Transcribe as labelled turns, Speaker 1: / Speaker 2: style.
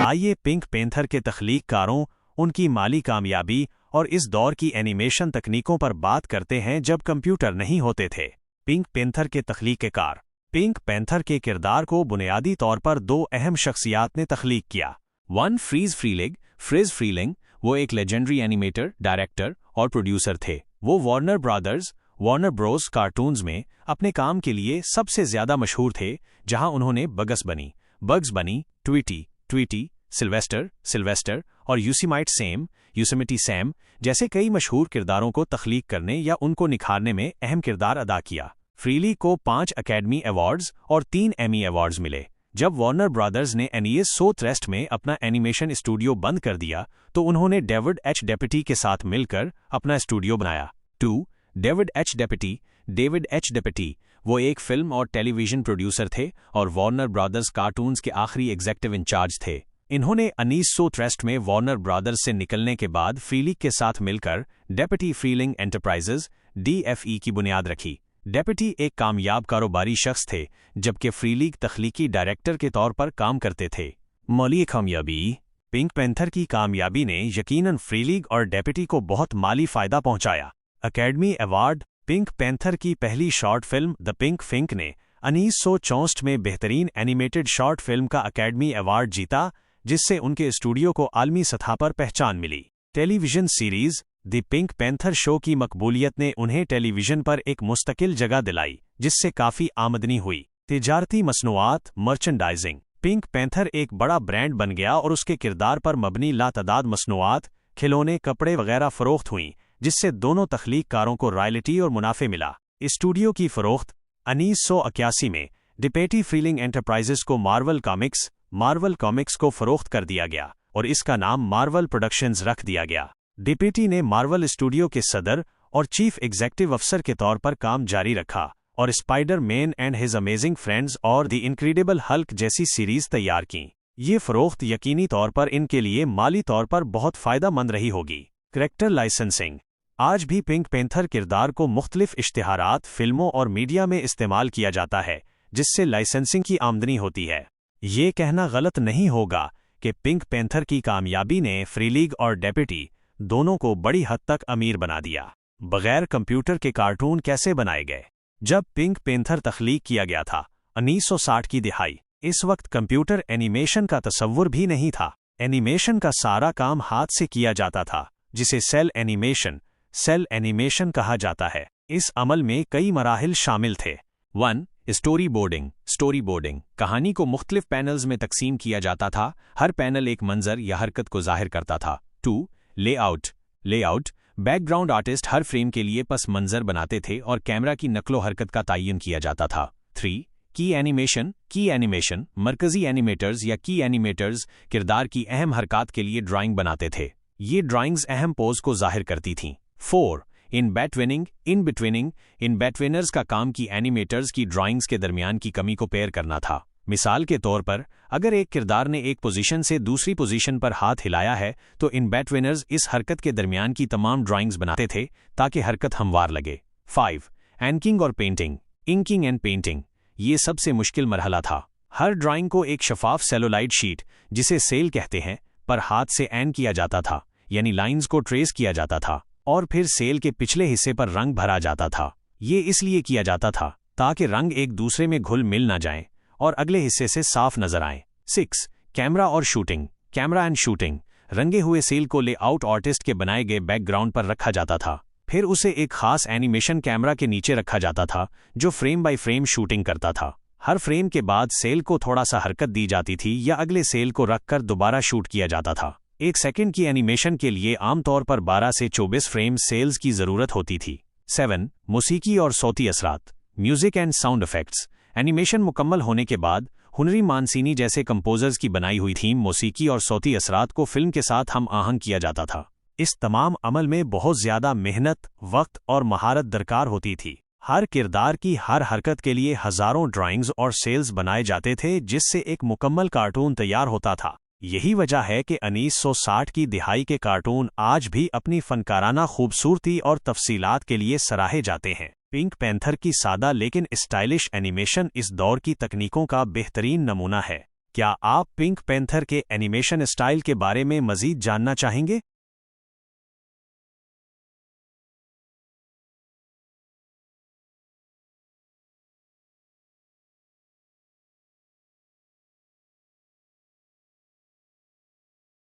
Speaker 1: आइए pink panther के तख्लीककारों, उनकी माली कामयाबी और इस दौर की एनिमेशन तकनीकों पर बात करते हैं जब कंप्यूटर नहीं होते थे। पिंक पैंथर के तख्लीककार। पिंक पैंथर के किरदार को बुनियादी तौर पर दो अहम शख्सियात ने तख्लीक किया। फ्रिज फ्रीलिंग, वो एक लेजेंडरी एनिमेटर, डायरेक्टर और प्रोड्यूसर थे। वो वार्नर ब्रोस कार्टून्स में अपने काम के लिए सबसे ज्यादा मशहूर थे, जहां उन्होंने बग्स बनी, ट्वीटी, सिल्वेस्टर और यूसेमिटी सैम जैसे कई मशहूर किरदारों को तख्लीक करने या उनको निखारने में अहम किरदार अदा किया। फ्रीली को 5 अकेडमी अवार्ड्स और 3 एमी अवार्ड्स मिले। जब वार्नर ब्रदर्स ने एनियस सो थ्रेस्ट में अपना एनिमेशन स्टूडियो बंद कर दिया तो उन्होंने डेविड एच डेपिटी के साथ मिलकर अपना स्टूडियो बनाया। डेविड एच डेपिटी वो एक फिल्म और टेलीविजन प्रोड्यूसर थे और वार्नर ब्रदर्स कार्टून्स के आखिरी एग्जेक्टिव इंचार्ज थे। इन्होंने 1963 में वार्नर ब्रदर्स से निकलने के बाद फ्रीलिक के साथ मिलकर डेपिटी फ्रीलिंग एंटरप्राइजेज DFE की बुनियाद रखी। डेपिटी एक कामयाब कारोबारी शख्स थे, जबकि फ्रीलिक तख्लीकी डायरेक्टर के तौर पर काम करते थे। माली कामयाबी। पिंक पैंथर की कामयाबी ने यकीनन फ्रीलिक और डेपिटी को बहुत माली फायदा पहुंचाया। Academy award. पिंक पैंथर की पहली short film the Pink Phink ने 1964 में बेहतरीन एनिमेटेड शॉर्ट फिल्म का अकेडमी अवार्ड जीता, जिससे उनके स्टूडियो को आलमी सतह पर पहचान मिली। Television series the Pink Panther Show की मकबूलियत ने उन्हें टेलीविजन पर एक मुस्तकिल जगह दिलाई, जिससे काफ़ी आमदनी हुई। तिजारती मसनूआत मर्चेंडाइजिंग। पिंक पैंथर एक बड़ा ब्रांड बन गया और उसके किरदार पर मबनी लातादाद मसनूआत, खिलौने, कपड़े वगैरह फ़रोख्त हुईं, जिससे दोनों तख्लीककारों को रॉयल्टी और मुनाफे मिला। स्टूडियो की फ़रोख्त। 1981 में डेपिटी फ्रीलिंग एंटरप्राइजेस को मार्वल कॉमिक्स को फ़रोख्त कर दिया गया और इसका नाम मार्वल प्रोडक्शंस रख दिया गया। डेपिटी ने मार्वल स्टूडियो के सदर और चीफ एग्जेक्टिव अफसर के तौर पर काम जारी रखा और spider man and his amazing friends और द इनक्रेडिबल हल्क जैसी सीरीज तैयार की। ये फ़रोख्त यकीनी तौर पर इनके लिए माली तौर पर बहुत फ़ायदेमंद रही होगी। Character licensing. आज भी पिंक पैंथर किरदार को मुख्तलिफ इश्तिहारात, फिल्मों और मीडिया में इस्तेमाल किया जाता है, जिससे लाइसेंसिंग की आमदनी होती है। ये कहना गलत नहीं होगा कि पिंक पैंथर की कामयाबी ने फ्रीलिक और डेपिटी दोनों को बड़ी हद तक अमीर बना दिया। बगैर कंप्यूटर के कार्टून कैसे बनाए गए? जब पिंक पैंथर तख्लीक किया गया था 1960 की दिहाई, इस वक्त कंप्यूटर एनिमेशन का तसव्वुर भी नहीं था। एनिमेशन का सारा काम हाथ से किया जाता था, जिसे सेल एनिमेशन कहा जाता है। इस अमल में कई मराहिल शामिल थे। 1. Story boarding. कहानी को मुख्तलिफ पैनल्स में तकसीम किया जाता था। हर पैनल एक मंजर या हरकत को जाहिर करता था। 2. लेआउट। बैकग्राउंड आर्टिस्ट हर फ्रेम के लिए पस मंजर बनाते थे और कैमरा की नकलो हरकत का तयन किया जाता था। 3. की एनिमेशन। मरकजी एनिमेटर्स या की एनिमेटर्स किरदार की अहम हरकत के लिए ड्राइंग बनाते थे। ये ड्राइंग्स अहम पोज को जाहिर करती थीं। 4. इन बैटविनर्स का काम की एनिमेटर्स की ड्राइंग्स के दरमियान की कमी को पेयर करना था। मिसाल के तौर पर, अगर एक किरदार ने एक पोजीशन से दूसरी पोजीशन पर हाथ हिलाया है तो इन बैटविनर्स इस हरकत के दरमियान की तमाम ड्राइंग्स बनाते थे ताकि हरकत हमवार लगे। 5. Inking and painting. ये सबसे मुश्किल मरहला था। हर ड्राइंग को एक शफाफ सेलुलाइड शीट, जिसे सेल कहते हैं, पर हाथ से एन किया जाता था, यानी लाइंस को ट्रेस किया जाता था और फिर सेल के पिछले हिस्से पर रंग भरा जाता था। ये इसलिए किया जाता था ताकि रंग एक दूसरे में घुल मिल ना जाएं और अगले हिस्से से साफ नजर आएं। 6. Camera and shooting. रंगे हुए सेल को लेआउट आर्टिस्ट के बनाए गए बैकग्राउंड पर रखा जाता था, फिर उसे एक खास एनिमेशन कैमरा के नीचे रखा जाता था जो फ्रेम बाय फ्रेम शूटिंग करता था। हर फ्रेम के बाद सेल को थोड़ा सा हरकत दी जाती थी या अगले सेल को रखकर दोबारा शूट किया जाता था। 1 सेकंड की एनिमेशन के लिए आमतौर पर 12 से 24 फ्रेम सेल्स की जरूरत होती थी। 7. मौसीकी और सौती असरात। Music and sound effects. Animation मुकम्मल होने के बाद हुनरी मानसीनी जैसे कंपोजर्स की बनाई हुई थीम, मौसीकी और सौती असरात को फिल्म के साथ हम आहंग किया जाता था। इस तमाम अमल में बहुत ज्यादा मेहनत, वक्त और महारत दरकार होती थी। हर किरदार की हर हरकत के लिए हजारों ड्राइंग्स और सेल्स बनाए जाते थे, जिससे एक मुकम्मल कार्टून तैयार होता था। यही वजह है कि 1960 की दिहाई के कार्टून आज भी अपनी फनकाराना खूबसूरती और तफसीलात के लिए सराहे जाते हैं। पिंक पैंथर की सादा लेकिन स्टाइलिश एनिमेशन इस दौर की तकनीकों का बेहतरीन नमूना है। क्या आप पिंक पैंथर के एनिमेशन स्टाइल के बारे में मज़ीद जानना चाहेंगे?